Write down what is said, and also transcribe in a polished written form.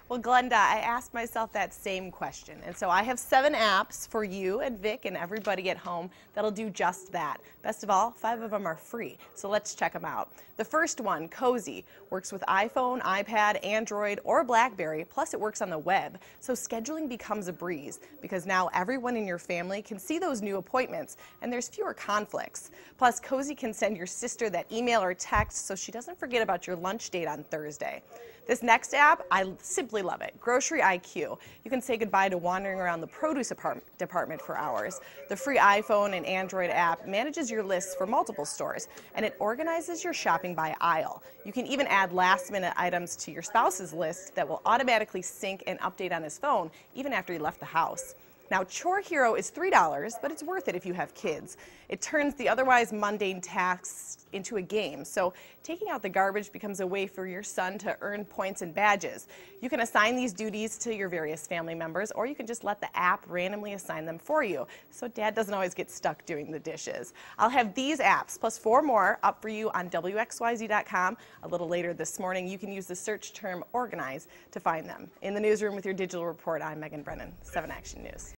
Well, Glenda, I asked myself that same question, and so I have 7 apps for you and Vic and everybody at home that'll do just that. Best of all, 5 of them are free, so let's check them out. The first one, Cozy, works with iPhone, iPad, Android, or BlackBerry, plus it works on the web, so scheduling becomes a breeze because now everyone in your family can see those new appointments, and there's fewer conflicts. Plus, Cozy can send your sister that email or text so she doesn't forget about your lunch date on Thursday. This next app, I simply love it, Grocery IQ. You can say goodbye to wandering around the produce department for hours. The free iPhone and Android app manages your lists for multiple stores, and it organizes your shopping by aisle. You can even add last-minute items to your spouse's list that will automatically sync and update on his phone even after he left the house. Now, Chore Hero is $3, but it's worth it if you have kids. It turns the otherwise mundane tasks into a game, so taking out the garbage becomes a way for your son to earn points and badges. You can assign these duties to your various family members, or you can just let the app randomly assign them for you, so Dad doesn't always get stuck doing the dishes. I'll have these apps, plus 4 more, up for you on WXYZ.com. A little later this morning, you can use the search term Organize to find them. In the newsroom with your digital report, I'm Megan Brennan, 7 Action News.